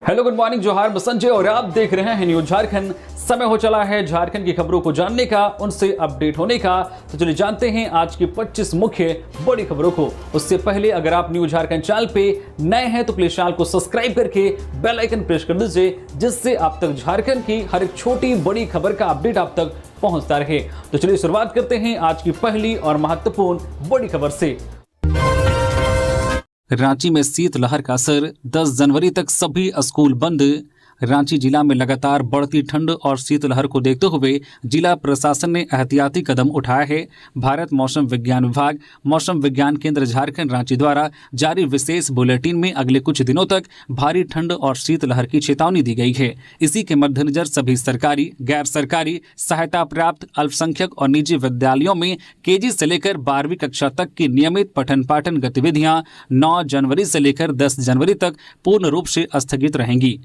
Hello, good morning, जोहार, मैं संजय और आप देख रहे हैं न्यूज झारखंड। समय हो चला है झारखंड की खबरों को जानने का, उनसे अपडेट होने का। तो चलिए जानते हैं आज की 25 मुख्य बड़ी खबरों को। उससे पहले अगर आप न्यूज झारखंड चैनल पे नए हैं तो प्लीज चैनल को सब्सक्राइब करके बेल आइकन प्रेस कर दीजिए, जिससे आप तक झारखंड की हर एक छोटी बड़ी खबर का अपडेट आप तक पहुंचता रहे। तो चलिए शुरुआत करते हैं आज की पहली और महत्वपूर्ण बड़ी खबर से। रांची में शीतलहर का असर, 10 जनवरी तक सभी स्कूल बंद। रांची जिला में लगातार बढ़ती ठंड और शीतलहर को देखते हुए जिला प्रशासन ने एहतियाती कदम उठाया है। भारत मौसम विज्ञान विभाग, मौसम विज्ञान केंद्र झारखंड रांची द्वारा जारी विशेष बुलेटिन में अगले कुछ दिनों तक भारी ठंड और शीतलहर की चेतावनी दी गई है। इसी के मद्देनजर सभी सरकारी, गैर सरकारी, सहायता प्राप्त, अल्पसंख्यक और निजी विद्यालयों में केजी से लेकर 12वीं कक्षा तक की नियमित पठन पाठन गतिविधियां 9 जनवरी से लेकर 10 जनवरी तक पूर्ण रूप से स्थगित रहेंगी।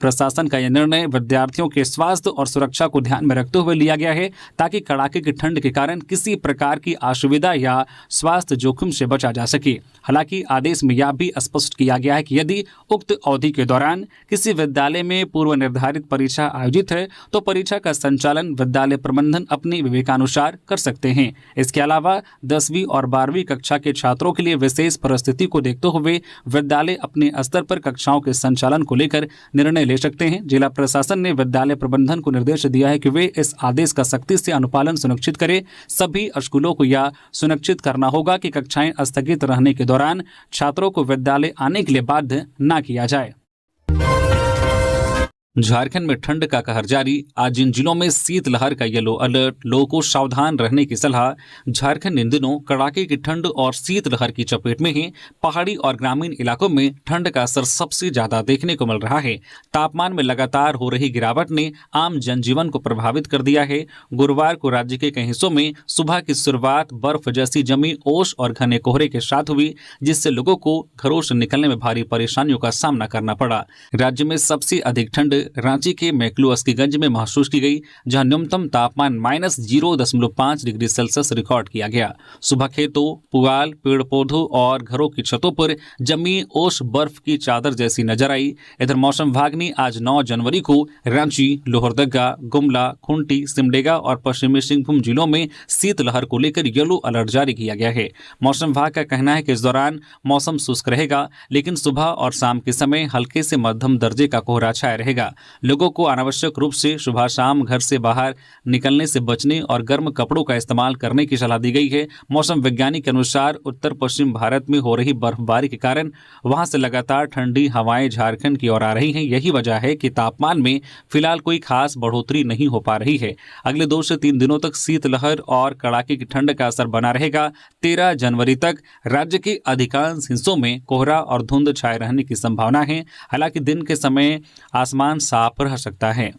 प्रशासन का यह निर्णय विद्यार्थियों के स्वास्थ्य और सुरक्षा को ध्यान में रखते हुए लिया गया है, ताकि कड़ाके की ठंड के कारण किसी प्रकार की असुविधा या स्वास्थ्य जोखिम से बचा जा सके। हालांकि आदेश में यह भी स्पष्ट किया गया है कि यदि उक्त अवधि के दौरान किसी विद्यालय में पूर्व निर्धारित परीक्षा आयोजित है तो परीक्षा का संचालन विद्यालय प्रबंधन अपनी विवेकानुसार कर सकते हैं। इसके अलावा 10वीं और 12वीं कक्षा के छात्रों के लिए विशेष परिस्थिति को देखते हुए विद्यालय अपने स्तर पर कक्षाओं के संचालन को लेकर निर्णय ले सकते हैं। जिला प्रशासन ने विद्यालय प्रबंधन को निर्देश दिया है कि वे इस आदेश का सख्ती से अनुपालन सुनिश्चित करें। सभी स्कूलों को यह सुनिश्चित करना होगा कि कक्षाएं स्थगित रहने के दौरान छात्रों को विद्यालय आने के लिए बाध्य न किया जाए। झारखंड में ठंड का कहर जारी, आज जिन जिलों में शीतलहर का येलो अलर्ट, लोगों को सावधान रहने की सलाह। झारखंड इन दिनों कड़ाके की ठंड और शीतलहर की चपेट में है। पहाड़ी और ग्रामीण इलाकों में ठंड का असर सबसे ज्यादा देखने को मिल रहा है। तापमान में लगातार हो रही गिरावट ने आम जनजीवन को प्रभावित कर दिया है। गुरुवार को राज्य के कई हिस्सों में सुबह की शुरुआत बर्फ जैसी जमी ओस और घने कोहरे के साथ हुई, जिससे लोगों को घरों से निकलने में भारी परेशानियों का सामना करना पड़ा। राज्य में सबसे अधिक ठंड रांची के मैक्लुस्कीगंज में महसूस की गई, जहां न्यूनतम तापमान -0.5 डिग्री सेल्सियस रिकॉर्ड किया गया। सुबह खेतों, पुआल, पेड़ पौधों और घरों की छतों पर जमी ओस बर्फ की चादर जैसी नजर आई। इधर मौसम विभाग ने आज 9 जनवरी को रांची, लोहरदगा, गुमला, खूंटी, सिमडेगा और पश्चिमी सिंहभूम जिलों में शीतलहर को लेकर येलो अलर्ट जारी किया गया है। मौसम विभाग का कहना है कि इस दौरान मौसम शुष्क रहेगा, लेकिन सुबह और शाम के समय हल्के से मध्यम दर्जे का कोहरा छाया रहेगा। लोगों को अनावश्यक रूप से सुबह शाम घर से बाहर निकलने से बचने और गर्म कपड़ों का इस्तेमाल करने की सलाह दी गई है। मौसम वैज्ञानिक के अनुसार उत्तर पश्चिम भारत में हो रही बर्फबारी के कारण वहां से लगातार ठंडी हवाएं झारखंड की ओर आ रही हैं। यही वजह है कि तापमान में फिलहाल कोई खास बढ़ोतरी नहीं हो पा रही है। अगले 2 से 3 दिनों तक शीतलहर और कड़ाके की ठंड का असर बना रहेगा। 13 जनवरी तक राज्य के अधिकांश हिस्सों में कोहरा और धुंध छाए रहने की संभावना है। हालांकि दिन के समय आसमान साफ रह सकता है।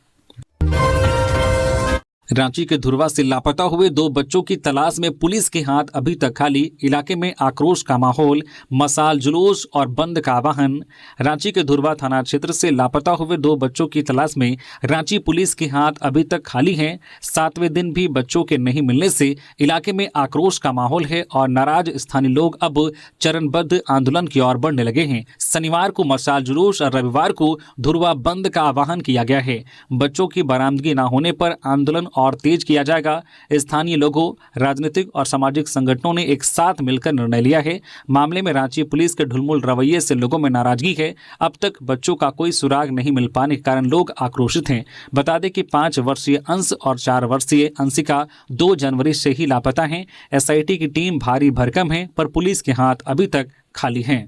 रांची के धुरवा से लापता हुए 2 बच्चों की तलाश में पुलिस के हाथ अभी तक खाली, इलाके में आक्रोश का माहौल, मशाल जुलूस और बंद का आह्वान। रांची के धुरवा थाना क्षेत्र से लापता हुए 2 बच्चों की तलाश में रांची पुलिस के हाथ अभी तक खाली हैं। 7वें दिन भी बच्चों के नहीं मिलने से इलाके में आक्रोश का माहौल है और नाराज स्थानीय लोग अब चरणबद्ध आंदोलन की ओर बढ़ने लगे हैं। शनिवार को मशाल जुलूस और रविवार को धुरवा बंद का आह्वान किया गया है। बच्चों की बरामदगी न होने पर आंदोलन और तेज किया जाएगा। स्थानीय लोगों, राजनीतिक और सामाजिक संगठनों ने एक साथ मिलकर निर्णय लिया है। मामले में रांची पुलिस के ढुलमुल रवैये से लोगों में नाराजगी है। अब तक बच्चों का कोई सुराग नहीं मिल पाने के कारण लोग आक्रोशित हैं। बता दें कि 5 वर्षीय अंश और 4 वर्षीय अंशिका 2 जनवरी से ही लापता हैं। एसआईटी की टीम भारी भरकम है, पर पुलिस के हाथ अभी तक खाली हैं।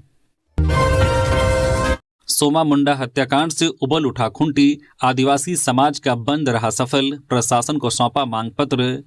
सोमा मुंडा हत्याकांड से उबल उठा खूंटी, आदिवासी समाज का बंद रहा सफल, प्रशासन को सौंपा मांग पत्र।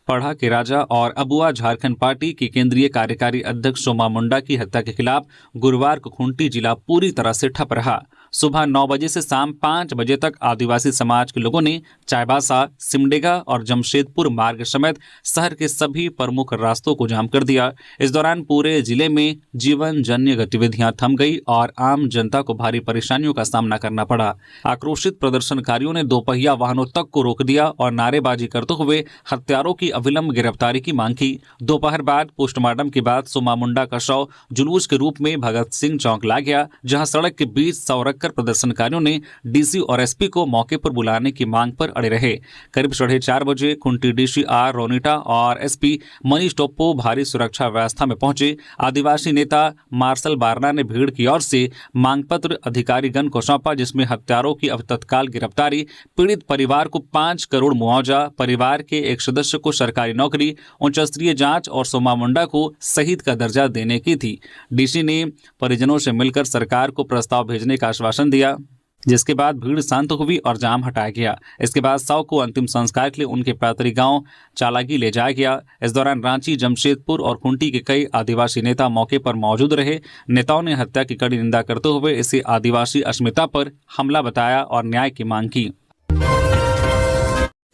पढ़ा के राजा और अबुआ झारखंड पार्टी की केंद्रीय कार्यकारी अध्यक्ष सोमा मुंडा की हत्या के खिलाफ गुरुवार को खूंटी जिला पूरी तरह से ठप रहा। सुबह 9 बजे से शाम 5 बजे तक आदिवासी समाज के लोगों ने चाईबासा, सिमडेगा और जमशेदपुर मार्ग समेत शहर के सभी प्रमुख रास्तों को जाम कर दिया। इस दौरान पूरे जिले में जीवन जन्य गतिविधियां थम गई और आम जनता को भारी परेशानियों का सामना करना पड़ा। आक्रोशित प्रदर्शनकारियों ने 2 पहिया वाहनों तक को रोक दिया और नारेबाजी करते हुए हत्यारों की अविलंब गिरफ्तारी की मांग की। दोपहर बाद पोस्टमार्टम के बाद सोमा मुंडा का शव जुलूस के रूप में भगत सिंह चौक ला गया, जहां सड़क के बीच शव देखकर प्रदर्शनकारियों ने डीसी और एसपी को मौके पर बुलाने की मांग पर अड़े रहे। करीब 4:30 बजे खुंटी डीसी आर रोनिटा और एसपी मनीष टोप्पो भारी सुरक्षा व्यवस्था में पहुंचे। आदिवासी नेता मार्शल बारना ने भीड़ की ओर से मांग पत्र अधिकारीगण को सौंपा, जिसमें हत्यारों की अब तत्काल गिरफ्तारी, पीड़ित परिवार को 5 करोड़ मुआवजा, परिवार के एक सदस्य को सरकारी नौकरी, उच्च स्तरीय जांच और सोमा मुंडा को शहीद का दर्जा देने की थी। डीसी ने परिजनों से मिलकर सरकार को प्रस्ताव भेजने का आश्वासन दिया, जिसके बाद भीड़ शांत हुई और जाम हटाया गया। इसके बाद शव को अंतिम संस्कार के लिए उनके पैतृक गांव चालागी ले जाया गया। इस दौरान रांची, जमशेदपुर और खूंटी के कई आदिवासी नेता मौके पर मौजूद रहे। नेताओं ने हत्या की कड़ी निंदा करते हुए इसे आदिवासी अस्मिता पर हमला बताया और न्याय की मांग की।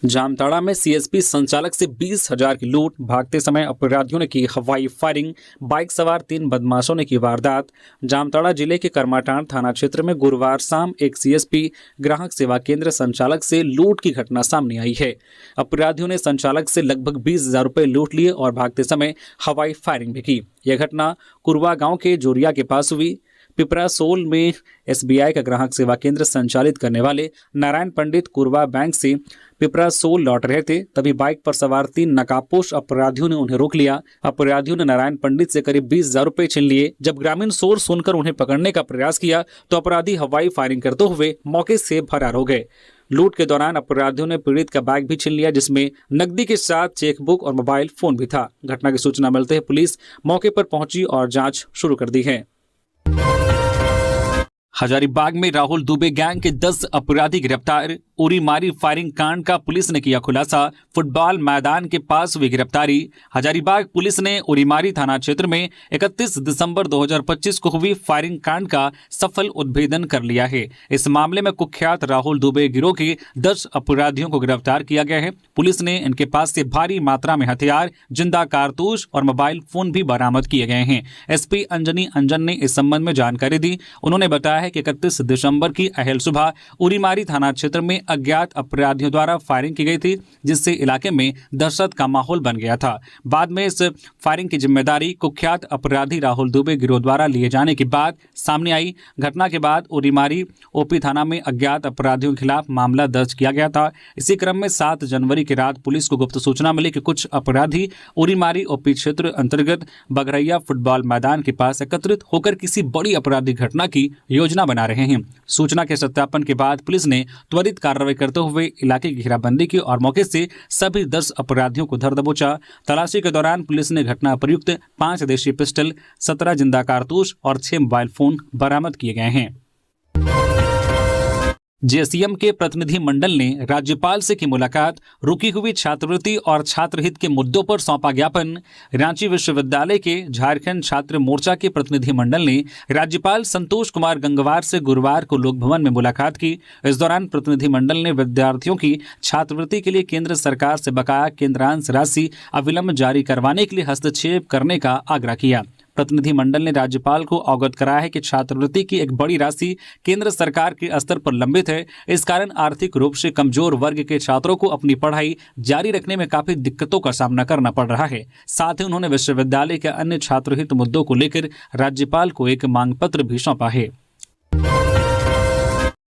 जामताड़ा में सीएसपी संचालक से 20,000 की लूट, भागते समय अपराधियों ने की हवाई फायरिंग, बाइक सवार 3 बदमाशों ने की वारदात। जामताड़ा जिले के करमाटांड़ थाना क्षेत्र में गुरुवार शाम एक सीएसपी ग्राहक सेवा केंद्र संचालक से लूट की घटना सामने आई है। अपराधियों ने संचालक से लगभग 20,000 रुपये लूट लिए और भागते समय हवाई फायरिंग भी की। यह घटना कुरवा गांव के जोरिया के पास हुई। पिपरा सोल में एसबीआई का ग्राहक सेवा केंद्र संचालित करने वाले नारायण पंडित कुरवा बैंक से पिपरा सोल लौट रहे थे, तभी बाइक पर सवार 3 नकाबपोश अपराधियों ने उन्हें रोक लिया। अपराधियों ने नारायण पंडित से करीब 20,000 रुपये छीन लिए। जब ग्रामीण शोर सुनकर उन्हें पकड़ने का प्रयास किया तो अपराधी हवाई फायरिंग करते हुए मौके से फरार हो गए। लूट के दौरान अपराधियों ने पीड़ित का बैग भी छीन लिया, जिसमें नकदी के साथ चेकबुक और मोबाइल फोन भी था। घटना की सूचना मिलते ही पुलिस मौके पर पहुंची और जांच शुरू कर दी है। हजारीबाग में राहुल दुबे गैंग के 10 अपराधी गिरफ्तार, उरी मारी फायरिंग कांड का पुलिस ने किया खुलासा, फुटबॉल मैदान के पास हुई गिरफ्तारी। हजारीबाग पुलिस ने उरीमारी थाना क्षेत्र में 31 दिसंबर 2025 को हुई फायरिंग कांड का सफल उद्भेदन कर लिया है। इस मामले में कुख्यात राहुल दुबे गिरोह के 10 अपराधियों को गिरफ्तार किया गया है। पुलिस ने इनके पास से भारी मात्रा में हथियार, जिंदा कारतूस और मोबाइल फोन भी बरामद किए गए हैं। एसपी अंजनी अंजन ने इस संबंध में जानकारी दी। उन्होंने बताया कि 31 दिसंबर की अहल सुबह उरीमारी थाना क्षेत्र में अज्ञात अपराधियों द्वारा फायरिंग की गई थी, जिससे इलाके में दहशत का माहौल बन गया था। बाद में इस फायरिंग की जिम्मेदारी कुख्यात अपराधी राहुल दुबे गिरोह द्वारा लिए जाने की बात सामने आई। घटना के बाद उरीमारी ओपी थाना में अज्ञात अपराधियों के खिलाफ मामला दर्ज किया गया था। इसी क्रम में 7 जनवरी की रात पुलिस को गुप्त सूचना मिली कि कुछ अपराधी उरीमारी ओपी क्षेत्र अंतर्गत बघरैया फुटबॉल मैदान के पास एकत्रित होकर किसी बड़ी आपराधिक घटना की योजना बना रहे हैं। सूचना के सत्यापन के बाद पुलिस ने त्वरित कार्रवाई करते हुए इलाके की घेराबंदी की और मौके से सभी 10 अपराधियों को धर दबोचा। तलाशी के दौरान पुलिस ने घटना प्रयुक्त 5 देशी पिस्टल, 17 जिंदा कारतूस और 6 मोबाइल फोन बरामद किए गए हैं। जेएससीएम के प्रतिनिधि मंडल ने राज्यपाल से की मुलाकात, रुकी हुई छात्रवृत्ति और छात्र हित के मुद्दों पर सौंपा ज्ञापन। रांची विश्वविद्यालय के झारखंड छात्र मोर्चा के प्रतिनिधि मंडल ने राज्यपाल संतोष कुमार गंगवार से गुरुवार को लोक भवन में मुलाकात की। इस दौरान प्रतिनिधि मंडल ने विद्यार्थियों की छात्रवृत्ति के लिए केंद्र सरकार से बकाया केंद्रांश राशि अविलंब जारी करवाने के लिए हस्तक्षेप करने का आग्रह किया। प्रतिनिधि मंडल ने राज्यपाल को अवगत कराया है कि छात्रवृत्ति की एक बड़ी राशि केंद्र सरकार के स्तर पर लंबित है। इस कारण आर्थिक रूप से कमजोर वर्ग के छात्रों को अपनी पढ़ाई जारी रखने में काफी दिक्कतों का सामना करना पड़ रहा है। साथ ही उन्होंने विश्वविद्यालय के अन्य छात्रहित मुद्दों को लेकर राज्यपाल को एक मांग पत्र भी सौंपा है।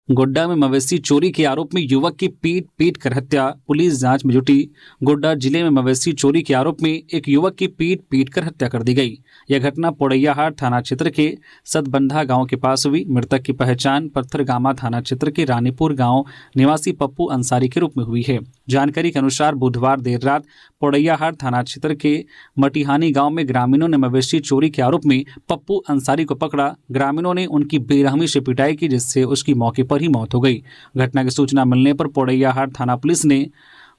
गोड्डा में मवेशी चोरी के आरोप में युवक की पीट कर हत्या, पुलिस जांच में जुटी। गोड्डा जिले में मवेशी चोरी के आरोप में एक युवक की पीट कर हत्या कर दी गई। यह घटना पोड़ैयाहाट थाना क्षेत्र के सतबंधा गांव के पास हुई। मृतक की पहचान पत्थरगामा थाना क्षेत्र के रानीपुर गांव निवासी पप्पू अंसारी के रूप में हुई है। जानकारी के अनुसार बुधवार देर रात पोड़ैयाहाट थाना क्षेत्र के मटिहानी गांव में ग्रामीणों ने मवेशी चोरी के आरोप में पप्पू अंसारी को पकड़ा। ग्रामीणों ने उनकी बेरहमी से पिटाई की, जिससे उसकी मौके पर ही मौत हो गई। घटना की सूचना मिलने पर पोड़ैयाहाट थाना पुलिस ने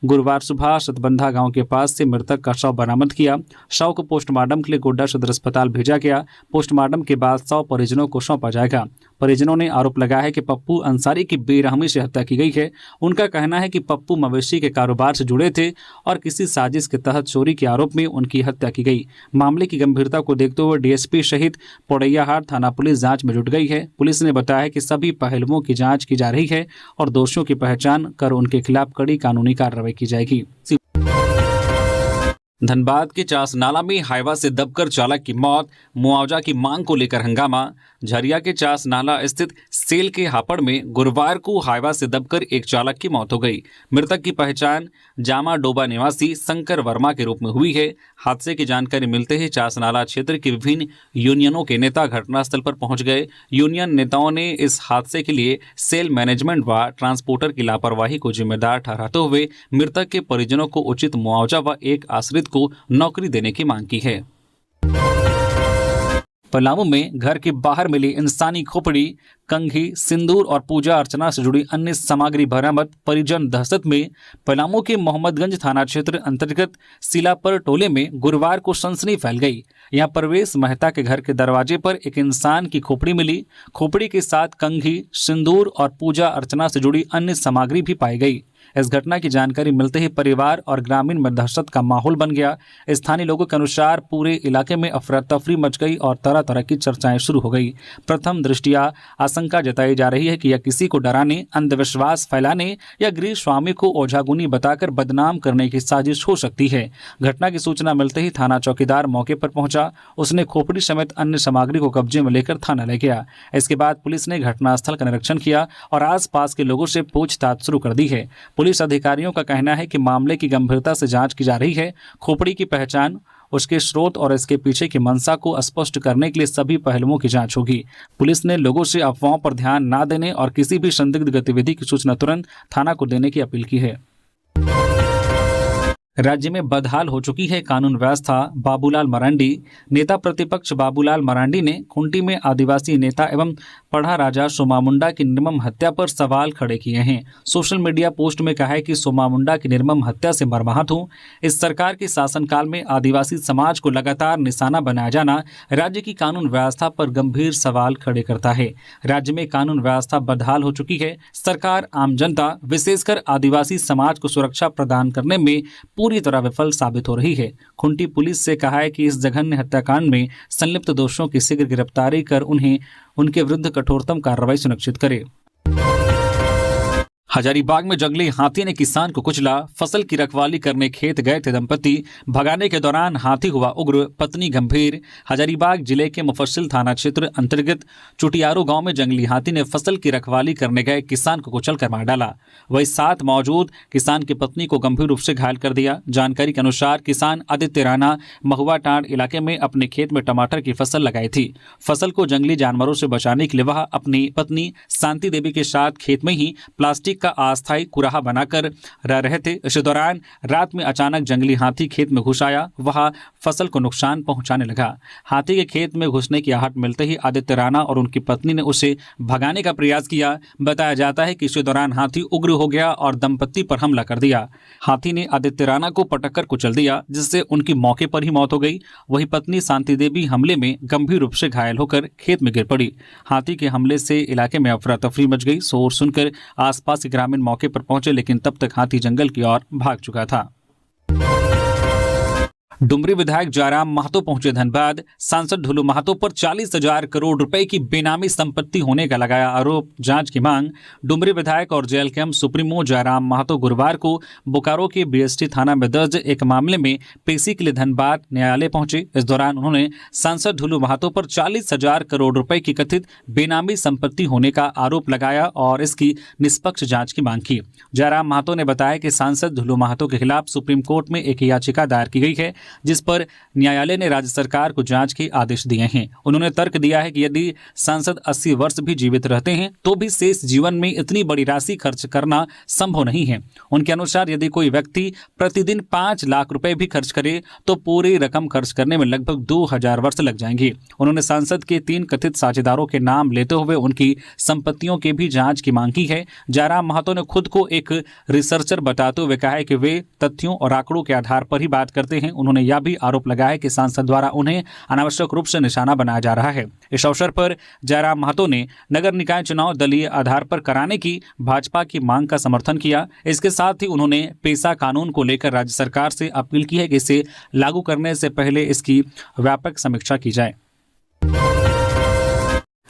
गुरुवार सुबह सतबंधा गांव के पास से मृतक का शव बरामद किया। शव को पोस्टमार्टम के लिए गोड्डा सदर अस्पताल भेजा गया। पोस्टमार्टम के बाद शव परिजनों को सौंपा जाएगा। परिजनों ने आरोप लगाया है कि पप्पू अंसारी की बेरहमी से हत्या की गई है। उनका कहना है कि पप्पू मवेशी के कारोबार से जुड़े थे और किसी साजिश के तहत चोरी के आरोप में उनकी हत्या की गई। मामले की गंभीरता को देखते हुए डीएसपी सहित पोड़ैयाहाट थाना पुलिस जांच में जुट गई है। पुलिस ने बताया है कि सभी पहलुओं की जांच की जा रही है और दोषियों की पहचान कर उनके खिलाफ कड़ी कानूनी कार्रवाई की जाएगी। धनबाद के चास नाला में हाईवा से दबकर चालक की मौत, मुआवजा की मांग को लेकर हंगामा। झरिया के चास नाला स्थित सेल के हापड़ में गुरुवार को हाईवा से दबकर एक चालक की मौत हो गई। मृतक की पहचान जामा डोबा निवासी शंकर वर्मा के रूप में हुई है। हादसे की जानकारी मिलते ही चास नाला क्षेत्र के विभिन्न यूनियनों के नेता घटनास्थल पर पहुंच गए। यूनियन नेताओं ने इस हादसे के लिए सेल मैनेजमेंट व ट्रांसपोर्टर की लापरवाही को जिम्मेदार ठहराते हुए मृतक के परिजनों को उचित मुआवजा व एक आश्रित को नौकरी देने की मांग की है। पलामू में घर के बाहर मिली इंसानी खोपड़ी, कंघी, सिंदूर और पूजा अर्चना से जुड़ी अन्य सामग्री बरामद। परिजन दहशत में। पलामू के मोहम्मदगंज थाना क्षेत्र अंतर्गत सिलापर टोले में गुरुवार को सनसनी फैल गई। यहां परवेश मेहता के घर के दरवाजे पर एक इंसान की खोपड़ी मिली। खोपड़ी के साथ कंघी, सिंदूर और पूजा अर्चना से जुड़ी अन्य सामग्री भी पाई गई। इस घटना की जानकारी मिलते ही परिवार और ग्रामीण में दहशत का माहौल बन गया। स्थानीय लोगों के अनुसार पूरे इलाके में अफरा तफरी मच गई और तरह तरह की चर्चाएं शुरू हो गई। प्रथम दृष्टिया आशंका जताई जा रही है कि यह किसी को डराने, अंधविश्वास फैलाने या गृह स्वामी को ओझागुनी बताकर बदनाम करने की साजिश हो सकती है। घटना की सूचना मिलते ही थाना चौकीदार मौके पर पहुंचा। उसने खोपड़ी समेत अन्य सामग्री को कब्जे में लेकर थाना ले गया। इसके बाद पुलिस ने घटनास्थल का निरीक्षण किया और आसपास के लोगों से पूछताछ शुरू कर दी है। पुलिस अधिकारियों का कहना है कि मामले की गंभीरता से जांच की जा रही है। खोपड़ी की पहचान, उसके स्रोत और इसके पीछे की मंशा को स्पष्ट करने के लिए सभी पहलुओं की जांच होगी। पुलिस ने लोगों से अफवाहों पर ध्यान न देने और किसी भी संदिग्ध गतिविधि की सूचना तुरंत थाना को देने की अपील की है। राज्य में बदहाल हो चुकी है कानून व्यवस्था। बाबूलाल मरांडी। नेता प्रतिपक्ष बाबूलाल मरांडी ने खूंटी में आदिवासी नेता एवं पढ़ा राजा सोमा मुंडा की निर्मम हत्या पर सवाल खड़े किए हैं। सोशल मीडिया पोस्ट में कहा है कि सोमा मुंडा की निर्मम हत्या से मर्माहत हूं। इस सरकार के शासनकाल में आदिवासी समाज को लगातार निशाना बनाया जाना राज्य की कानून व्यवस्था पर गंभीर सवाल खड़े करता है। राज्य में कानून व्यवस्था बदहाल हो चुकी है। सरकार आम जनता, विशेषकर आदिवासी समाज को सुरक्षा प्रदान करने में पूरी तरह विफल साबित हो रही है। खूंटी पुलिस से कहा है कि इस जघन्य हत्याकांड में संलिप्त दोषियों की शीघ्र गिरफ्तारी कर उन्हें उनके विरुद्ध कठोरतम कार्रवाई सुनिश्चित करे। हजारीबाग में जंगली हाथी ने किसान को कुचला। फसल की रखवाली करने खेत गए थे दंपति, भगाने के दौरान हाथी हुआ उग्र, पत्नी गंभीर। हजारीबाग जिले के मुफस्सिल थाना क्षेत्र अंतर्गत चुटियारू गांव में जंगली हाथी ने फसल की रखवाली करने गए किसान को कुचलकर मार डाला। वही साथ मौजूद किसान की पत्नी को गंभीर रूप से घायल कर दिया। जानकारी के अनुसार किसान आदित्य राणा महुआ टांड इलाके में अपने खेत में टमाटर की फसल लगाई थी। फसल को जंगली जानवरों से बचाने के लिए वह अपनी पत्नी शांति देवी के साथ खेत में ही प्लास्टिक का अस्थायी कुराहा बनाकर रह रहे थे। इस दौरान रात में अचानक जंगली हाथी खेत में घुस आया। वह फसल को नुकसान पहुंचाने लगा। हाथी के खेत में घुसने की आहट मिलते ही आदित्य राणा और उनकी पत्नी ने उसे भगाने का प्रयास किया। बताया जाता है कि इस दौरान हाथी उग्र हो गया और दंपत्ति पर हमला कर दिया। हाथी ने आदित्य राणा को पटककर कुचल दिया, जिससे उनकी मौके पर ही मौत हो गई। वही पत्नी शांति देवी हमले में गंभीर रूप से घायल होकर खेत में गिर पड़ी। हाथी के हमले से इलाके में अफरा तफरी मच गई। शोर सुनकर आसपास के ग्रामीण मौके पर पहुंचे, लेकिन तब तक हाथी जंगल की ओर भाग चुका था। डुमरी विधायक जयराम महतो पहुंचे धनबाद। सांसद ढुलू महतो पर 40,000 करोड़ रुपए की बेनामी संपत्ति होने का लगाया आरोप, जांच की मांग। डुमरी विधायक और जेएलकेएम सुप्रीमो जयराम महतो गुरुवार को बोकारो के बीएसटी थाना में दर्ज एक मामले में पेशी के लिए धनबाद न्यायालय पहुंचे। इस दौरान उन्होंने सांसद ढुलू महतो पर 40,000 करोड़ रुपए की कथित बेनामी संपत्ति होने का आरोप लगाया और इसकी निष्पक्ष जांच की मांग की। जयराम महतो ने बताया कि सांसद ढुलू महतो के खिलाफ सुप्रीम कोर्ट में एक याचिका दायर की गई है, जिस पर न्यायालय ने राज्य सरकार को जांच के आदेश दिए हैं। उन्होंने तर्क दिया है कि यदि सांसद 80 वर्ष भी जीवित रहते हैं तो भी शेष जीवन में इतनी बड़ी राशि खर्च करना संभव नहीं है। उनके अनुसार यदि कोई व्यक्ति प्रतिदिन 5 लाख रुपए भी खर्च करे तो पूरी रकम खर्च करने में लगभग 2000 वर्ष लग जाएंगे। उन्होंने सांसद के 3 कथित साझेदारों के नाम लेते हुए उनकी संपत्तियों की भी जांच की मांग की है। जयराम महतो ने खुद को एक रिसर्चर बताते हुए कहा है कि वे तथ्यों और आंकड़ों के आधार पर ही बात करते हैं। उन्होंने यह भी आरोप लगाया है कि सांसद द्वारा उन्हें अनावश्यक रूप से निशाना बनाया जा रहा है। इस अवसर पर जयराम महतो ने नगर निकाय चुनाव दलीय आधार पर कराने की भाजपा की मांग का समर्थन किया। इसके साथ ही उन्होंने पेशा कानून को लेकर राज्य सरकार से अपील की है कि इसे लागू करने से पहले इसकी व्यापक समीक्षा की जाए।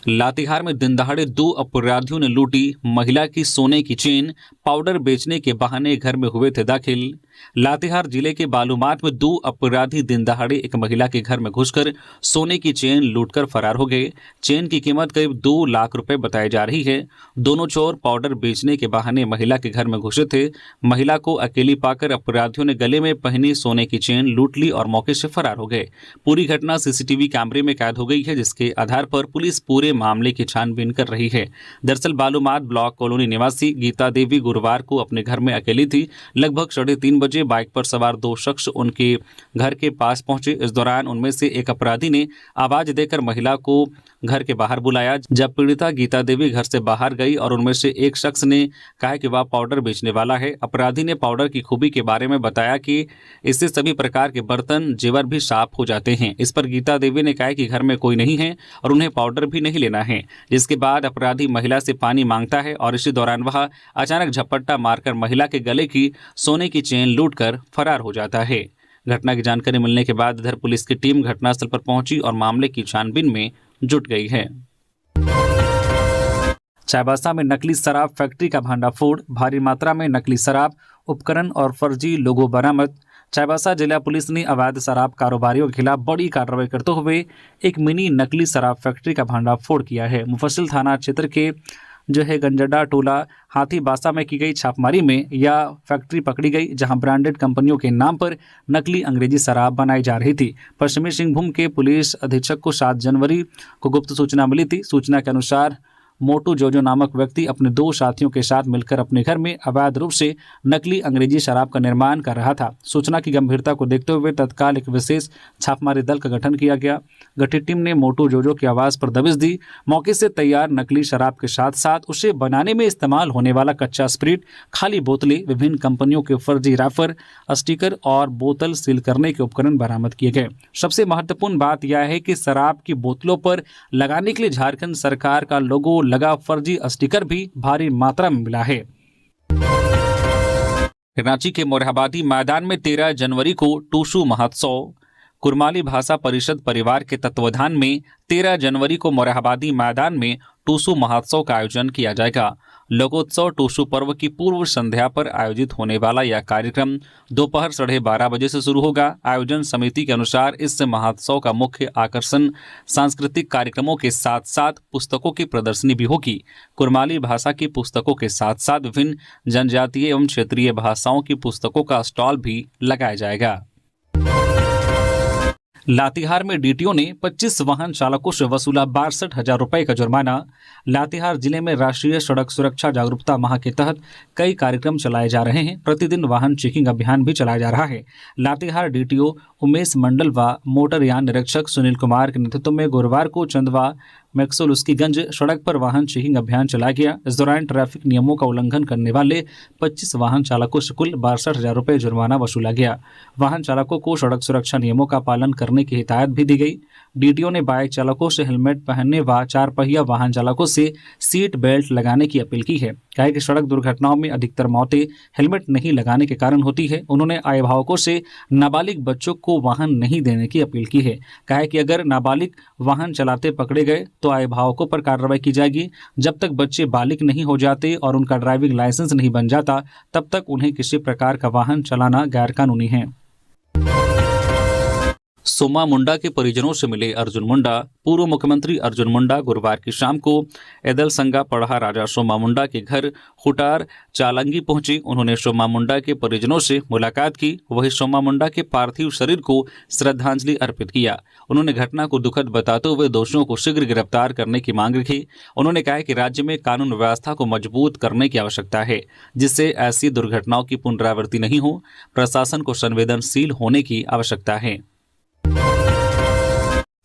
लातेहार में दिनदहाड़े 2 अपराधियों ने लूटी महिला की सोने की चेन, पाउडर बेचने के बहाने घर में हुए थे दाखिल। लातेहार जिले के बालूमाथ में 2 अपराधी दिन दहाड़े एक महिला के घर में घुसकर सोने की चेन लूटकर फरार हो गए। चेन की कीमत करीब 2 लाख रुपए बताई जा रही है। दोनों चोर पाउडर बेचने के बहाने महिला के घर में घुसे थे। महिला को अकेली पाकर अपराधियों ने गले में पहनी सोने की चेन लूट ली और मौके से फरार हो गए। पूरी घटना सीसीटीवी कैमरे में कैद हो गई है, जिसके आधार पर पुलिस पूरे मामले की छानबीन कर रही है। दरअसल बालूमाथ ब्लॉक कॉलोनी निवासी गीता देवी गुरुवार को अपने घर में अकेली थी। लगभग 3:30 बजे बाइक पर सवार 2 शख्स उनके घर के पास पहुंचे। इस दौरान उनमें से एक अपराधी ने आवाज देकर महिला को घर के बाहर बुलाया। जब पीड़िता गीता देवी घर से बाहर गई और उनमें से एक शख्स ने कहा कि वह पाउडर बेचने वाला है। अपराधी ने पाउडर की खूबी के बारे में बताया कि इससे सभी प्रकार के बर्तन जेवर भी साफ हो जाते हैं। इस पर गीता देवी ने कहा कि घर में कोई नहीं है और उन्हें पाउडर भी नहीं लेना है। जिसके बाद अपराधी महिला से पानी मांगता है और इसी दौरान वह अचानक झपट्टा मारकर महिला के गले की सोने की चेन लूटकर फरार हो जाता है। घटना की जानकारी मिलने के बाद इधर पुलिस की टीम घटनास्थल पर पहुंची और मामले की छानबीन में जुट गई है। चाईबासा में नकली शराब फैक्ट्री का भंडाफोड़, भारी मात्रा में नकली शराब उपकरण और फर्जी लोगो बरामद। चाईबासा जिला पुलिस ने अवैध शराब कारोबारियों के खिलाफ बड़ी कार्रवाई करते हुए एक मिनी नकली शराब फैक्ट्री का भंडाफोड़ किया है। मुफस्सिल थाना क्षेत्र के गंजडा टोला हाथीबासा में की गई छापेमारी में यह फैक्ट्री पकड़ी गई, जहां ब्रांडेड कंपनियों के नाम पर नकली अंग्रेजी शराब बनाई जा रही थी। पश्चिमी सिंहभूम के पुलिस अधीक्षक को 7 जनवरी को गुप्त सूचना मिली थी। सूचना के अनुसार मोटू जोजो नामक व्यक्ति अपने 2 साथियों के साथ मिलकर अपने घर में अवैध रूप से नकली अंग्रेजी शराब का निर्माण कर रहा था। सूचना की गंभीरता को देखते हुए तत्काल एक विशेष छापेमारी दल का गठन किया गया। गठित टीम ने मोटू जोजो की आवाज पर दबिश दी। मौके से तैयार नकली शराब के साथ साथ उसे बनाने में इस्तेमाल होने वाला कच्चा स्प्रिट, खाली बोतलें, विभिन्न कंपनियों के फर्जी रैपर, स्टिकर और बोतल सील करने के उपकरण बरामद किए गए। सबसे महत्वपूर्ण बात यह है कि शराब की बोतलों पर लगाने के लिए झारखंड सरकार का लोगो लगा फर्जी स्टिकर भी भारी मात्रा में मिला है। रांची के मोरहाबादी मैदान में 13 जनवरी को टूसू महोत्सव, कुरमाली भाषा परिषद परिवार के तत्वाधान में 13 जनवरी को मोरहाबादी मैदान में टूसू महोत्सव का आयोजन किया जाएगा। लोकोत्सव टूसू पर्व की पूर्व संध्या पर आयोजित होने वाला यह कार्यक्रम दोपहर 12:30 बजे से शुरू होगा। आयोजन समिति के अनुसार इस महोत्सव का मुख्य आकर्षण सांस्कृतिक कार्यक्रमों के साथ साथ पुस्तकों की प्रदर्शनी भी होगी। कुरमाली भाषा की पुस्तकों के साथ साथ विभिन्न जनजातीय एवं क्षेत्रीय भाषाओं की पुस्तकों का स्टॉल भी लगाया जाएगा। लातेहार में डीटीओ ने 25 वाहन चालकों से वसूला 62,000 रुपए का जुर्माना। लातेहार जिले में राष्ट्रीय सड़क सुरक्षा जागरूकता माह के तहत कई कार्यक्रम चलाए जा रहे हैं। प्रतिदिन वाहन चेकिंग अभियान भी चलाया जा रहा है। लातेहार डीटीओ उमेश मंडल व मोटरयान निरीक्षक सुनील कुमार के नेतृत्व में गुरुवार को चंदवा मैक्सोलुस्कीगंज सड़क पर वाहन चेकिंग अभियान चलाया गया। इस दौरान ट्रैफिक नियमों का उल्लंघन करने वाले 25 वाहन चालकों से कुल 62,000 रुपए जुर्माना वसूला गया। वाहन चालकों को सड़क सुरक्षा नियमों का पालन करने की हिदायत भी दी गई। डीटीओ ने बाइक चालकों से हेलमेट पहनने व 4 पहिया वाहन चालकों से सीट बेल्ट लगाने की अपील की है। कहा कि सड़क दुर्घटनाओं में अधिकतर मौतें हेलमेट नहीं लगाने के कारण होती है। उन्होंने अभिभावकों से नाबालिग बच्चों को वाहन नहीं देने की अपील की है। कहा कि अगर नाबालिग वाहन चलाते पकड़े गए तो अभिभावकों पर कार्रवाई की जाएगी। जब तक बच्चे बालिग नहीं हो जाते और उनका ड्राइविंग लाइसेंस नहीं बन जाता, तब तक उन्हें किसी प्रकार का वाहन चलाना गैरकानूनी है। सोमा मुंडा के परिजनों से मिले अर्जुन मुंडा। पूर्व मुख्यमंत्री अर्जुन मुंडा गुरुवार की शाम को एदलसंगा पढ़ा राजा सोमा मुंडा के घर खुटार चालंगी पहुंचे। उन्होंने सोमा मुंडा के परिजनों से मुलाकात की। वही सोमा मुंडा के पार्थिव शरीर को श्रद्धांजलि अर्पित किया। उन्होंने घटना को दुखद बताते हुए दोषियों को शीघ्र गिरफ्तार करने की मांग रखी। उन्होंने कहा कि राज्य में कानून व्यवस्था को मजबूत करने की आवश्यकता है, जिससे ऐसी दुर्घटनाओं की पुनरावृत्ति नहीं हो। प्रशासन को संवेदनशील होने की आवश्यकता है।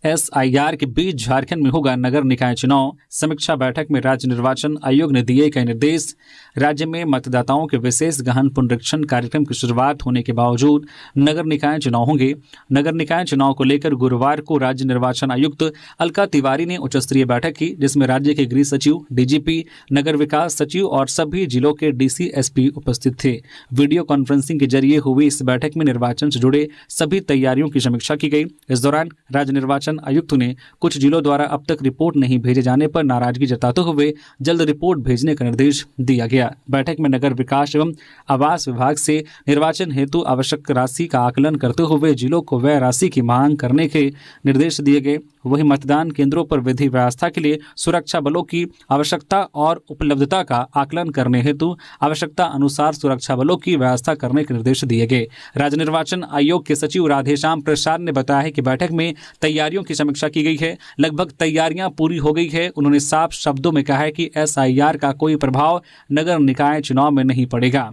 SIR के बीच झारखंड में होगा नगर निकाय चुनाव। समीक्षा बैठक में राज्य निर्वाचन आयोग ने दिए कई निर्देश। राज्य में मतदाताओं के विशेष गहन पुनरीक्षण कार्यक्रम की शुरुआत होने के बावजूद नगर निकाय चुनाव होंगे। नगर निकाय चुनाव को लेकर गुरुवार को राज्य निर्वाचन आयुक्त अलका तिवारी ने उच्च स्तरीय बैठक की, जिसमें राज्य के गृह सचिव, DGP, नगर विकास सचिव और सभी जिलों के DC, SP उपस्थित थे। वीडियो कॉन्फ्रेंसिंग के जरिए हुई इस बैठक में निर्वाचन से जुड़े सभी तैयारियों की समीक्षा की गई। इस दौरान राज्य निर्वाचन निर्वाचन आयुक्त ने कुछ जिलों द्वारा अब तक रिपोर्ट नहीं भेजे जाने पर नाराजगी जताते हुए जल्द रिपोर्ट भेजने का निर्देश दिया गया। बैठक में नगर विकास एवं आवास विभाग से निर्वाचन हेतु आवश्यक राशि का आकलन करते हुए जिलों को व्यय राशि की मांग करने के निर्देश दिए गए। वहीं मतदान केंद्रों पर विधि व्यवस्था के लिए सुरक्षा बलों की आवश्यकता और उपलब्धता का आकलन करने हेतु आवश्यकता अनुसार सुरक्षा बलों की व्यवस्था करने के निर्देश दिए गए। राज्य निर्वाचन आयोग के सचिव राधेश्याम प्रसाद ने बताया है कि बैठक में तैयारियों की समीक्षा की गई है। लगभग तैयारियां पूरी हो गई है। उन्होंने साफ शब्दों में कहा है कि SIR का कोई प्रभाव नगर निकाय चुनाव में नहीं पड़ेगा।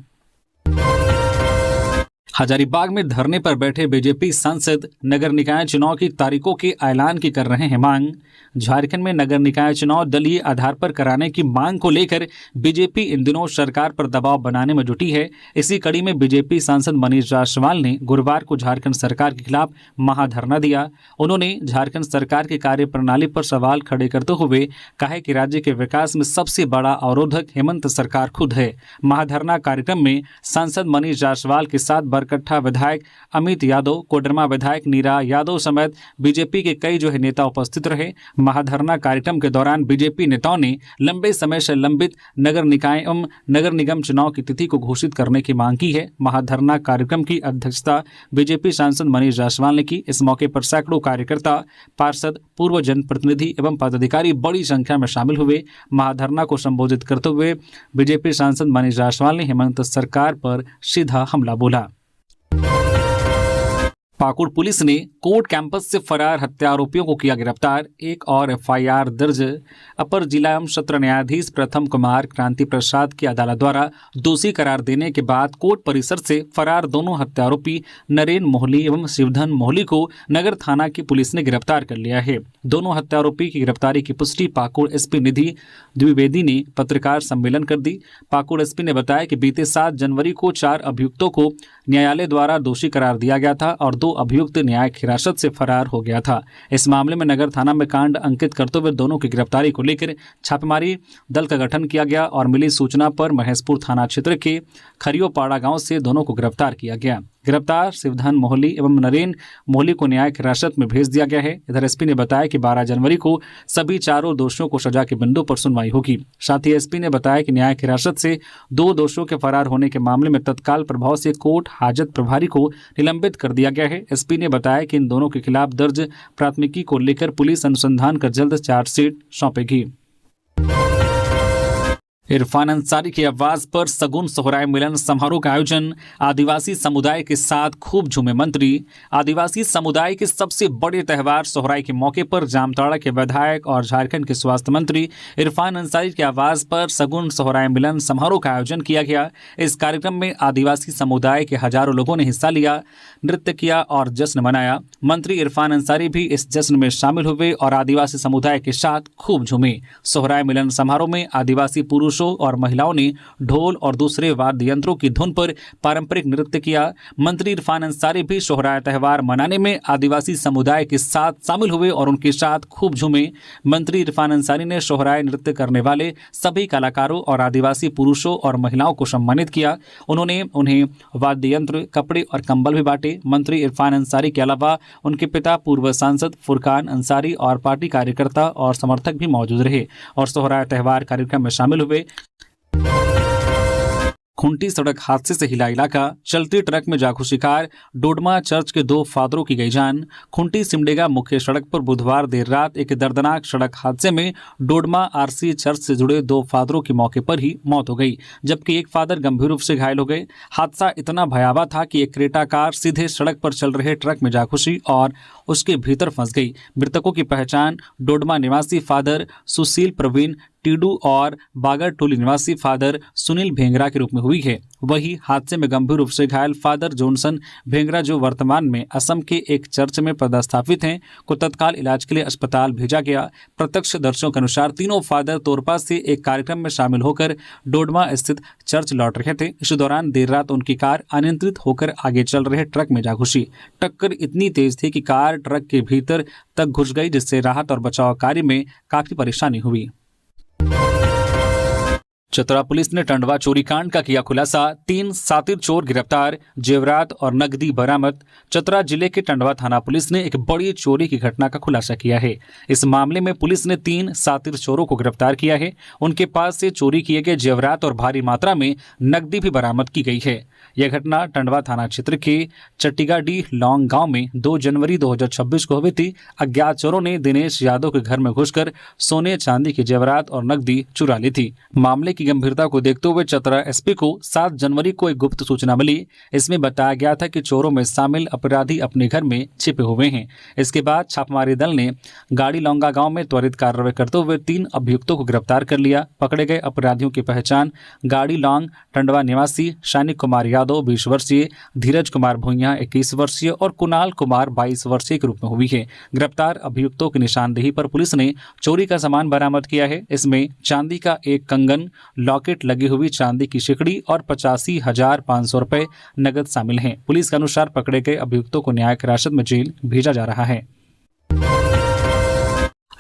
हजारीबाग में धरने पर बैठे बीजेपी सांसद नगर निकाय चुनाव की तारीखों के ऐलान की कर रहे हैं मांग। झारखंड में नगर निकाय चुनाव दलीय आधार पर कराने की मांग को लेकर बीजेपी इन दिनों सरकार पर दबाव बनाने में जुटी है। इसी कड़ी में बीजेपी सांसद मनीष जायसवाल ने गुरुवार को झारखंड सरकार के खिलाफ महाधरना दिया। उन्होंने झारखंड सरकार की कार्यप्रणाली पर सवाल खड़े करते हुए कहा कि राज्य के विकास में सबसे बड़ा अवरोधक हेमंत सरकार खुद है। महाधरना कार्यक्रम में सांसद मनीष जायसवाल के साथ बरकट्ठा विधायक अमित यादव, कोडरमा विधायक नीरा यादव समेत बीजेपी के कई नेता उपस्थित रहे। महाधरना कार्यक्रम के दौरान बीजेपी नेताओं ने लंबे समय से लंबित नगर निकाय एवं नगर निगम चुनाव की तिथि को घोषित करने की मांग की है। महाधरना कार्यक्रम की अध्यक्षता बीजेपी सांसद मनीष जायसवाल ने की। इस मौके पर सैकड़ों कार्यकर्ता, पार्षद, पूर्व जनप्रतिनिधि एवं पदाधिकारी बड़ी संख्या में शामिल हुए। महाधरना को संबोधित करते हुए बीजेपी सांसद मनीष जायसवाल ने हेमंत सरकार पर सीधा हमला बोला। पाकुड़ पुलिस ने कोर्ट कैंपस से फरार हत्या आरोपियों को किया गिरफ्तार। एक और FIR दर्ज। अपर जिला एवं सत्र न्यायाधीश प्रथम कुमार क्रांति प्रसाद की अदालत द्वारा दोषी करार देने के बाद कोर्ट परिसर से फरार दोनों हत्या आरोपी नरेन मोहली एवं शिवधन मोहली को नगर थाना की पुलिस ने गिरफ्तार कर लिया है। दोनों हत्या आरोपी की गिरफ्तारी की पुष्टि पाकुड़ SP निधि द्विवेदी ने पत्रकार सम्मेलन कर दी। पाकुड़ SP ने बताया कि बीते 7 जनवरी को 4 अभियुक्तों को न्यायालय द्वारा दोषी करार दिया गया था और 2 अभियुक्त न्यायिक हिरासत से फरार हो गया था। इस मामले में नगर थाना में कांड अंकित करते हुए दोनों की गिरफ्तारी को लेकर छापेमारी दल का गठन किया गया और मिली सूचना पर महेशपुर थाना क्षेत्र के खरियोपाड़ा गांव से दोनों को गिरफ्तार किया गया। गिरफ्तार शिवधन मोहली एवं नरेन मोहली को न्यायिक हिरासत में भेज दिया गया है। इधर SP ने बताया कि 12 जनवरी को सभी चारों दोषियों को सजा के बिंदु पर सुनवाई होगी। साथ ही SP ने बताया कि न्यायिक हिरासत से 2 दोषियों के फरार होने के मामले में तत्काल प्रभाव से कोर्ट हाजत प्रभारी को निलंबित कर दिया गया है। SP ने बताया कि इन दोनों के खिलाफ दर्ज प्राथमिकी को लेकर पुलिस अनुसंधान कर जल्द चार्जशीट सौंपेगी। इरफान अंसारी की आवाज पर सगुन सोहराय मिलन समारोह का आयोजन। आदिवासी समुदाय के साथ खूब झूमे मंत्री। आदिवासी समुदाय के सबसे बड़े त्यौहार सोहराय के मौके पर जामताड़ा के विधायक और झारखंड के स्वास्थ्य मंत्री इरफान अंसारी की आवाज पर सगुन सोहराय मिलन समारोह का आयोजन किया गया। इस कार्यक्रम में आदिवासी समुदाय के हजारों लोगों ने हिस्सा लिया, नृत्य किया और जश्न मनाया। मंत्री इरफान अंसारी भी इस जश्न में शामिल हुए और आदिवासी समुदाय के साथ खूब झूमे। सोहराय मिलन समारोह में आदिवासी पुरुष और महिलाओं ने ढोल और दूसरे वाद्य यंत्रों की धुन पर पारंपरिक नृत्य किया। मंत्री इरफान अंसारी भी सोहराय त्यौहार मनाने में आदिवासी समुदाय के साथ शामिल हुए और उनके साथ खूब झूमे। मंत्री इरफान अंसारी ने सोहराय नृत्य करने वाले सभी कलाकारों और आदिवासी पुरुषों और महिलाओं को सम्मानित किया। उन्होंने उन्हें वाद्य यंत्र, कपड़े और कंबल भी बांटे। मंत्री इरफान अंसारी के अलावा उनके पिता पूर्व सांसद फुरकान अंसारी और पार्टी कार्यकर्ता और समर्थक भी मौजूद रहे और सोहराय त्यौहार कार्यक्रम में शामिल हुए। खूंटी सड़क हादसे से हिला इलाका। चलती ट्रक में जागो शिकार। डोडमा चर्च के 2 फादरों की गई जान। खूंटी सिमडेगा मुख्य सड़क पर बुधवार देर रात एक दर्दनाक सड़क हादसे में डोडमा RC चर्च से जुड़े 2 फादरों की मौके पर ही मौत हो गई, जबकि एक फादर गंभीर रूप से घायल हो गए। हादसा इतना भयावह था कि एक क्रेटा कार सीधे सड़क पर चल रहे ट्रक में जा घुसी और उसके भीतर फंस गई। मृतकों की पहचान डोडमा निवासी फादर सुशील प्रवीण टीडू और बागर टोली निवासी फादर सुनील भेंगरा के रूप में हुई है। वही हादसे में गंभीर रूप से घायल फादर जॉनसन भेंगरा, जो वर्तमान में असम के एक चर्च में पदस्थापित हैं, को तत्काल इलाज के लिए अस्पताल भेजा गया। प्रत्यक्षदर्शियों के अनुसार तीनों फादर तोरपा से एक कार्यक्रम में शामिल होकर डोडमा स्थित चर्च लौट रहे थे। इस दौरान देर रात उनकी कार अनियंत्रित होकर आगे चल रहे ट्रक में जा घुसी। टक्कर इतनी तेज थी कि कार ट्रक के भीतर तक घुस गई, जिससे राहत और बचाव कार्य में काफी परेशानी हुई। चतरा पुलिस ने टंडवा चोरी कांड का किया खुलासा, 3 सातिर चोर गिरफ्तार, जेवरात और नकदी बरामद। चतरा जिले के टंडवा थाना पुलिस ने एक बड़ी चोरी की घटना का खुलासा किया है। इस मामले में पुलिस ने 3 सातिर चोरों को गिरफ्तार किया है। उनके पास से चोरी किए गए जेवरात और भारी मात्रा में नकदी भी बरामद की गई है। यह घटना टंडवा थाना क्षेत्र के चट्टीगाडीह लौंग गांव में 2 जनवरी 2026 को हुई थी। अज्ञात चोरों ने दिनेश यादव के घर में घुसकर सोने चांदी के जेवरात और नकदी चुरा ली थी। मामले की गंभीरता को देखते हुए चतरा एसपी को 7 जनवरी को एक गुप्त सूचना मिली। इसमें बताया गया था कि चोरों में शामिल अपराधी अपने घर में छिपे हुए हैं। इसके बाद छापामारी दल ने गाड़ी लौंगा गांव में त्वरित कार्रवाई करते हुए 3 अभियुक्तों को गिरफ्तार कर लिया। पकड़े गए अपराधियों की पहचान गाड़ी लौंग टंडवा निवासी शानिक कुमार यादव 20 वर्षीय, धीरज कुमार भुइया 21 वर्षीय और कुणाल कुमार 22 वर्षीय के रूप में हुई है। गिरफ्तार अभियुक्तों की निशानदेही पर पुलिस ने चोरी का सामान बरामद किया है। इसमें चांदी का एक कंगन, लॉकेट, लगी हुई चांदी की सिकड़ी और 85,500 रुपए नगद शामिल हैं। पुलिस के अनुसार पकड़े गए अभियुक्तों को न्यायिक हिरासत में जेल भेजा जा रहा है।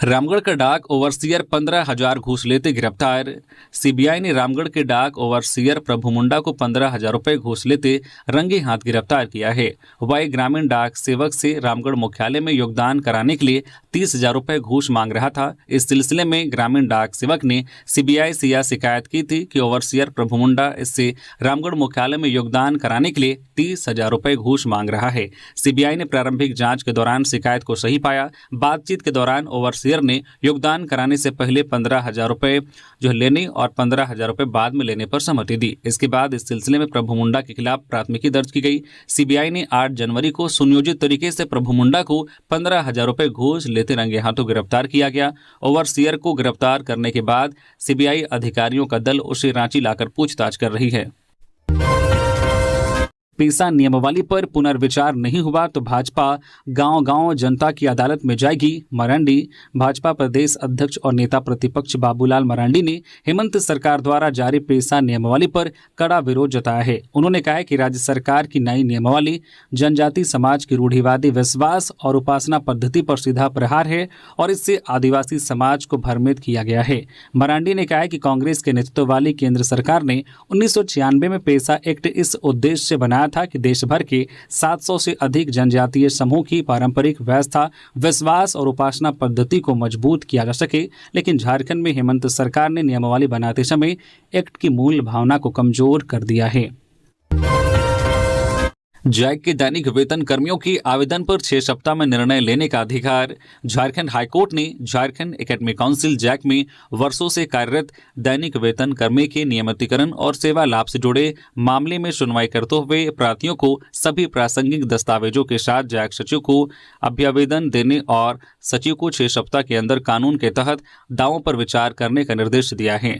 रामगढ़ का डाक ओवरसियर 15,000 घूस लेते गिरफ्तार। सीबीआई ने रामगढ़ के डाक ओवरसियर प्रभु मुंडा को 15,000 रुपए घूस लेते रंगे हाथ गिरफ्तार किया है। वह ग्रामीण डाक सेवक से रामगढ़ मुख्यालय में योगदान कराने के लिए 30,000 रुपए घूस मांग रहा था। इस सिलसिले में ग्रामीण डाक सेवक ने सीबीआई से यह शिकायत की थी कि ओवरसियर प्रभु मुंडा इससे रामगढ़ मुख्यालय में योगदान कराने के लिए 30,000 रुपए घूस मांग रहा है। सीबीआई ने प्रारंभिक जांच के दौरान शिकायत को सही पाया। बातचीत के दौरान ओवरसियर ने योगदान कराने से पहले 15,000 रुपए जो लेने और 15,000 रुपए बाद में लेने पर सहमति दी। इसके बाद इस सिलसिले में प्रभु मुंडा के खिलाफ प्राथमिकी दर्ज की गई। सीबीआई ने 8 जनवरी को सुनियोजित तरीके से प्रभु मुंडा को 15,000 रुपए घूस लेते रंगे हाथों गिरफ्तार किया गया। ओवरसियर को गिरफ्तार करने के बाद सीबीआई अधिकारियों का दल उसे रांची लाकर पूछताछ कर रही है। पेशा नियमावली पर पुनर्विचार नहीं हुआ तो भाजपा गांव-गांव जनता की अदालत में जाएगी, मरांडी। भाजपा प्रदेश अध्यक्ष और नेता प्रतिपक्ष बाबूलाल मरांडी ने हेमंत सरकार द्वारा जारी पेशा नियमावली पर कड़ा विरोध जताया है। उन्होंने कहा है कि राज्य सरकार की नई नियमावली जनजाति समाज की रूढ़िवादी विश्वास और उपासना पद्धति पर सीधा प्रहार है और इससे आदिवासी समाज को भ्रमित किया गया है। मरांडी ने कहा है कि कांग्रेस के नेतृत्व वाली केंद्र सरकार ने 1996 में पेशा एक्ट इस उद्देश्य से बनाया था कि देश भर के 700 से अधिक जनजातीय समूह की पारंपरिक व्यवस्था, विश्वास और उपासना पद्धति को मजबूत किया जा सके। लेकिन झारखंड में हेमंत सरकार ने नियमावली बनाते समय एक्ट की मूल भावना को कमजोर कर दिया है। जैक के दैनिक वेतन कर्मियों की आवेदन पर 6 सप्ताह में निर्णय लेने का अधिकार। झारखंड हाईकोर्ट ने झारखंड एकेडमिक काउंसिल जैक में वर्षों से कार्यरत दैनिक वेतन कर्मी के नियमितीकरण और सेवा लाभ से जुड़े मामले में सुनवाई करते हुए प्रार्थियों को सभी प्रासंगिक दस्तावेजों के साथ जैक सचिव को अभ्यावेदन देने और सचिव को 6 सप्ताह के अंदर कानून के तहत दावों पर विचार करने का निर्देश दिया है।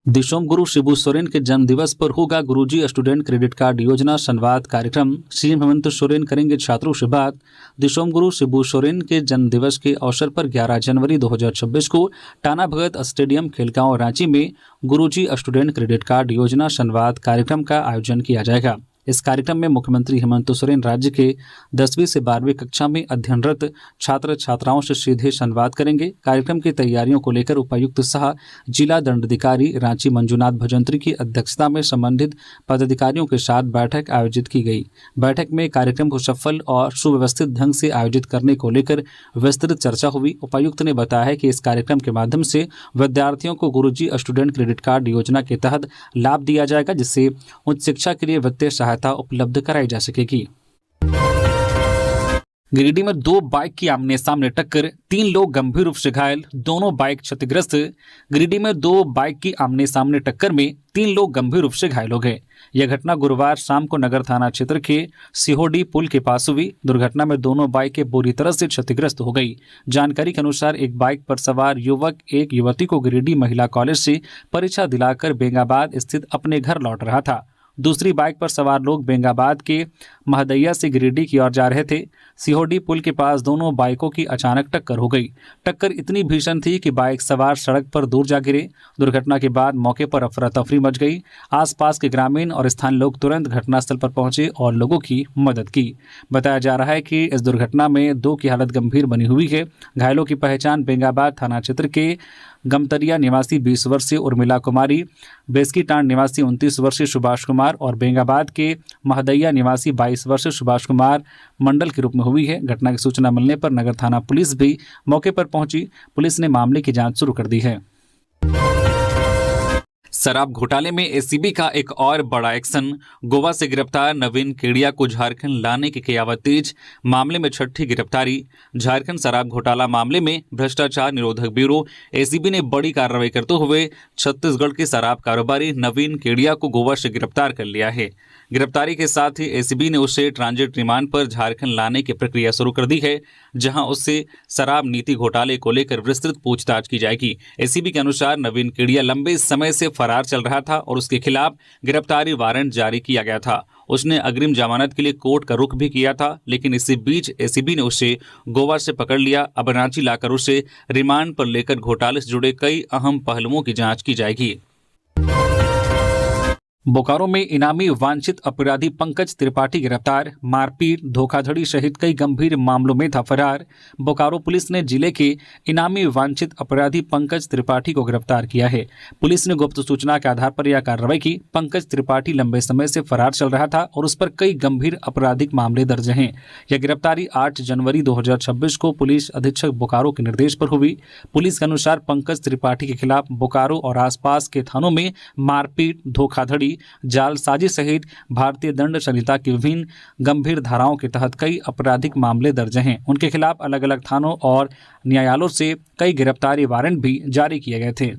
दिशोम गुरु शिबू सोरेन के जन्म दिवस पर होगा गुरुजी स्टूडेंट क्रेडिट कार्ड योजना संवाद कार्यक्रम। सीएम हेमंत सोरेन करेंगे छात्रों से बात। दिशोम गुरु शिबू सोरेन के जन्म दिवस के अवसर पर 11 जनवरी 2026 को टाना भगत स्टेडियम खेलगांव रांची में गुरुजी स्टूडेंट क्रेडिट कार्ड योजना संवाद कार्यक्रम का आयोजन किया जाएगा। इस कार्यक्रम में मुख्यमंत्री हेमंत सोरेन राज्य के 10वीं से 12वीं कक्षा में अध्ययनरत छात्र छात्राओं से सीधे संवाद करेंगे। कार्यक्रम की तैयारियों को लेकर उपायुक्त सह जिला दंडाधिकारी रांची मंजुनाथ भजंत्री की अध्यक्षता में संबंधित पदाधिकारियों के साथ बैठक आयोजित की गई। बैठक में कार्यक्रम को सफल और सुव्यवस्थित ढंग से आयोजित करने को लेकर विस्तृत चर्चा हुई। उपायुक्त ने बताया कि इस कार्यक्रम के माध्यम से विद्यार्थियों को गुरुजी स्टूडेंट क्रेडिट कार्ड योजना के तहत लाभ दिया जाएगा, जिससे उच्च शिक्षा के लिए वित्तीय सहायता उपलब्ध कराई जा सकेगी। गिरिडीह में 2 बाइक की आमने सामने टक्कर, 3 लोग गंभीर रूप से घायल, दोनों बाइक क्षतिग्रस्त। गिरिडीह में 2 बाइक की आमने सामने टक्कर में 3 लोग गंभीर रूप से घायल हो गए। यह घटना गुरुवार शाम को नगर थाना क्षेत्र के सिहोडी पुल के पास हुई। दुर्घटना में दोनों बाइकें बुरी तरह से क्षतिग्रस्त हो गई। जानकारी के अनुसार एक बाइक पर सवार युवक एक युवती को गिरिडीह महिला कॉलेज से परीक्षा दिलाकर बेंगाबाद स्थित अपने घर लौट रहा था। दूसरी बाइक पर सवार लोग बेंगाबाद के महदैया से गिरिडीह की ओर जा रहे थे। सिहोडी पुल के पास दोनों बाइकों की अचानक टक्कर हो गई। टक्कर इतनी भीषण थी कि बाइक सवार सड़क पर दूर जा गिरे। दुर्घटना के बाद मौके पर अफरा तफरी मच गई। आसपास के ग्रामीण और स्थानीय लोग तुरंत घटनास्थल पर पहुंचे और लोगों की मदद की। बताया जा रहा है कि इस दुर्घटना में 2 की हालत गंभीर बनी हुई है। घायलों की पहचान बेंगाबाद थाना क्षेत्र के गमतरिया निवासी 20 वर्षीय उर्मिला कुमारी, बेस्कीटांड निवासी 29 वर्षीय सुभाष कुमार और बेंगाबाद के महदैया निवासी 22 वर्षीय सुभाष कुमार मंडल के रूप में हुई है। घटना की सूचना मिलने पर नगर थाना पुलिस भी मौके पर पहुंची। पुलिस ने मामले की जांच शुरू कर दी है। शराब घोटाले में एसीबी का एक और बड़ा एक्शन। गोवा से गिरफ्तार नवीन केडिया को झारखंड लाने की कियावत तेज। मामले में छठी गिरफ्तारी। झारखंड शराब घोटाला मामले में भ्रष्टाचार निरोधक ब्यूरो एसीबी ने बड़ी कार्रवाई करते हुए छत्तीसगढ़ के शराब कारोबारी नवीन केडिया को गोवा से गिरफ्तार कर लिया है। गिरफ्तारी के साथ ही एसीबी ने उसे ट्रांजिट रिमांड पर झारखंड लाने की प्रक्रिया शुरू कर दी है, जहां उससे शराब नीति घोटाले को लेकर विस्तृत पूछताछ की जाएगी। एसीबी के अनुसार नवीन केडिया लंबे समय से फरार चल रहा था और उसके खिलाफ गिरफ्तारी वारंट जारी किया गया था। उसने अग्रिम जमानत के लिए कोर्ट का रुख भी किया था, लेकिन इसी बीच एसीबी ने उसे गोवा से पकड़ लिया। अब रांची लाकर उसे रिमांड पर लेकर घोटाले से जुड़े कई अहम पहलुओं की जांच की जाएगी। बोकारो में इनामी वांछित अपराधी पंकज त्रिपाठी गिरफ्तार। मारपीट, धोखाधड़ी सहित कई गंभीर मामलों में था फरार। बोकारो पुलिस ने जिले के इनामी वांछित अपराधी पंकज त्रिपाठी को गिरफ्तार किया है। पुलिस ने गुप्त सूचना के आधार पर यह कार्रवाई की। पंकज त्रिपाठी लंबे समय से फरार चल रहा था और उस पर कई गंभीर आपराधिक मामले दर्ज हैं। यह गिरफ्तारी 8 जनवरी 2026 को पुलिस अधीक्षक बोकारो के निर्देश पर हुई। पुलिस के अनुसार पंकज त्रिपाठी के खिलाफ बोकारो और आसपास के थानों में मारपीट, धोखाधड़ी, जालसाजी सहित भारतीय दंड संहिता की विभिन्न गंभीर धाराओं के तहत कई आपराधिक मामले दर्ज हैं। उनके खिलाफ अलग अलग थानों और न्यायालयों से कई गिरफ्तारी वारंट भी जारी किए गए थे।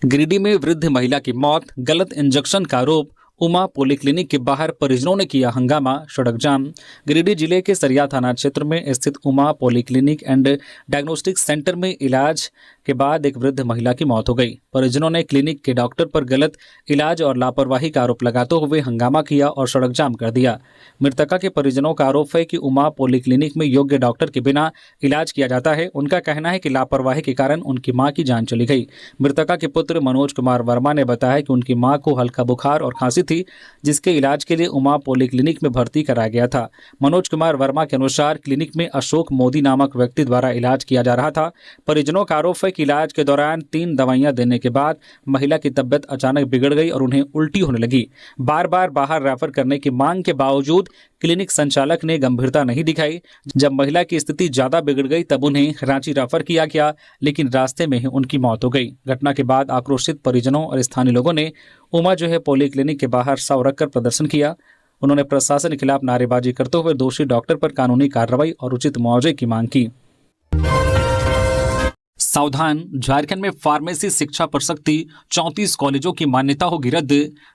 गिरिडीह में वृद्ध महिला की मौत, गलत इंजेक्शन का आरोप। उमा पॉलीक्लिनिक के बाहर परिजनों ने किया हंगामा, सड़क जाम। गिरिडीह जिले के सरिया थाना क्षेत्र में स्थित Uma polyclinic and diagnostic centre में इलाज के बाद एक वृद्ध महिला की मौत हो गई। परिजनों ने क्लिनिक के डॉक्टर पर गलत इलाज और लापरवाही का आरोप लगाते हुए हंगामा किया और सड़क जाम कर दिया। मृतका के परिजनों का आरोप है कि उमा पॉलीक्लिनिक में योग्य डॉक्टर के बिना इलाज किया जाता है। उनका कहना है कि लापरवाही के कारण उनकी मां की जान चली गई। मृतका के पुत्र मनोज कुमार वर्मा ने बताया कि उनकी मां को हल्का बुखार और खांसी थी, जिसके इलाज के लिए उमा पॉलीक्लिनिक में भर्ती कराया गया था। मनोज कुमार वर्मा के अनुसार क्लिनिक में अशोक मोदी नामक व्यक्ति द्वारा इलाज किया जा रहा था। परिजनों का आरोप है कि इलाज के दौरान 3 दवाइयां देने के बाद महिला की तबीयत अचानक बिगड़ गई और उन्हें उल्टी होने लगी। बार बार बाहर रेफर करने की मांग के बावजूद क्लिनिक संचालक ने गंभीरता नहीं दिखाई। जब महिला की स्थिति ज्यादा बिगड़ गई तब उन्हें रांची रेफर किया गया, लेकिन रास्ते में ही उनकी मौत हो गई। घटना के बाद आक्रोशित परिजनों और स्थानीय लोगों ने उमा पॉलीक्लिनिक के बाहर शव रखकर प्रदर्शन किया। उन्होंने प्रशासन के खिलाफ नारेबाजी करते हुए दोषी डॉक्टर पर कानूनी कार्रवाई और उचित मुआवजे की मांग की। सावधान, झारखंड में फार्मेसी शिक्षा पर सख्ती, 34 कॉलेजों की मान्यता होगी रद्द।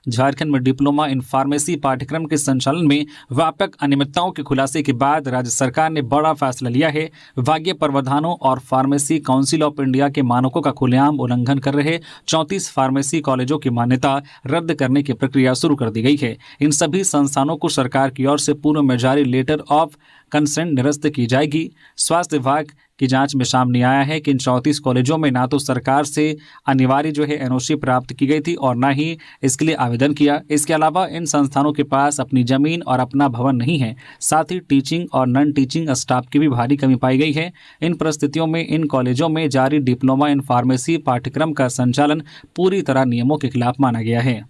झारखंड में डिप्लोमा इन फार्मेसी पाठ्यक्रम के संचालन में व्यापक अनियमितताओं के खुलासे के बाद राज्य सरकार ने बड़ा फैसला लिया है। विभागीय प्रावधानों और फार्मेसी काउंसिल ऑफ इंडिया के मानकों का खुलेआम उल्लंघन कर रहे 34 फार्मेसी कॉलेजों की मान्यता रद्द करने की प्रक्रिया शुरू कर दी गई है। इन सभी संस्थानों को सरकार की ओर से पूर्व में जारी लेटर ऑफ कंसेंट निरस्त की जाएगी। स्वास्थ्य विभाग की जांच में सामने आया है कि इन 34 कॉलेजों में ना तो सरकार से अनिवार्य एनओसी प्राप्त की गई थी और ना ही इसके लिए आवेदन किया। इसके अलावा इन संस्थानों के पास अपनी जमीन और अपना भवन नहीं है। साथ ही टीचिंग और नॉन टीचिंग स्टाफ की भी भारी कमी पाई गई है। इन परिस्थितियों में इन कॉलेजों में जारी डिप्लोमा इन फार्मेसी पाठ्यक्रम का संचालन पूरी तरह नियमों के खिलाफ माना गया है।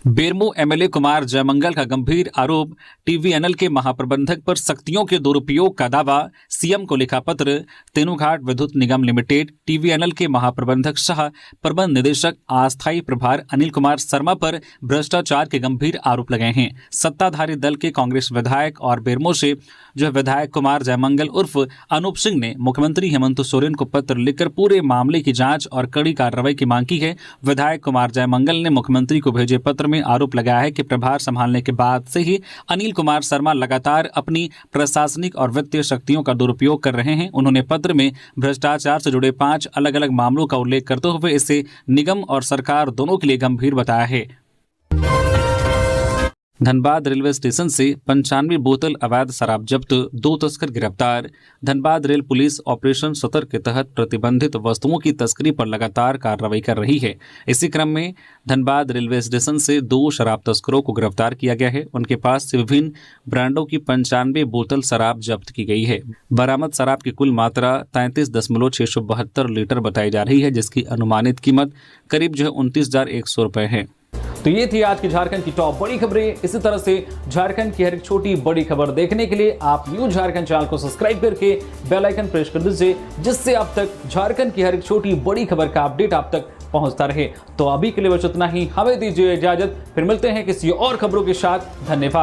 बेरमो एमएलए कुमार जयमंगल का गंभीर आरोप, टीवीएनएल के महाप्रबंधक पर शक्तियों के दुरुपयोग का दावा, सीएम को लिखा पत्र। तेनूघाट विद्युत निगम लिमिटेड टीवीएनएल के महाप्रबंधक सह प्रबंध निदेशक अस्थायी प्रभार अनिल कुमार शर्मा पर भ्रष्टाचार के गंभीर आरोप लगाए हैं। सत्ताधारी दल के कांग्रेस विधायक और बेरमो से विधायक कुमार जयमंगल उर्फ अनूप सिंह ने मुख्यमंत्री हेमंत सोरेन को पत्र लिखकर पूरे मामले की जांच और कड़ी कार्रवाई की मांग की है। विधायक कुमार जयमंगल ने मुख्यमंत्री को भेजे पत्र में आरोप लगाया है कि प्रभार संभालने के बाद से ही अनिल कुमार शर्मा लगातार अपनी प्रशासनिक और वित्तीय शक्तियों का दुरुपयोग कर रहे हैं। उन्होंने पत्र में भ्रष्टाचार से जुड़े 5 अलग अलग मामलों का उल्लेख करते हुए इसे निगम और सरकार दोनों के लिए गंभीर बताया है। धनबाद रेलवे स्टेशन से 95 बोतल अवैध शराब जब्त, 2 तस्कर गिरफ्तार। धनबाद रेल पुलिस ऑपरेशन सतर्क के तहत प्रतिबंधित वस्तुओं की तस्करी पर लगातार कार्रवाई कर रही है। इसी क्रम में धनबाद रेलवे स्टेशन से 2 शराब तस्करों को गिरफ्तार किया गया है। उनके पास से विभिन्न ब्रांडों की 95 बोतल शराब जब्त की गई है। बरामद शराब की कुल मात्रा 33.672 लीटर बताई जा रही है, जिसकी अनुमानित कीमत करीब 29,100 रुपए है। तो ये थी आज की झारखंड की टॉप बड़ी खबरें। इसी तरह से झारखंड की हर एक छोटी बड़ी खबर देखने के लिए आप न्यूज़ झारखंड चैनल को सब्सक्राइब करके बेल आइकन प्रेस कर दीजिए, जिससे अब तक झारखंड की हर एक छोटी बड़ी खबर का अपडेट आप तक पहुंचता रहे। तो अभी के लिए बस इतना ही, हमें दीजिए इजाजत, फिर मिलते हैं किसी और खबरों के साथ। धन्यवाद।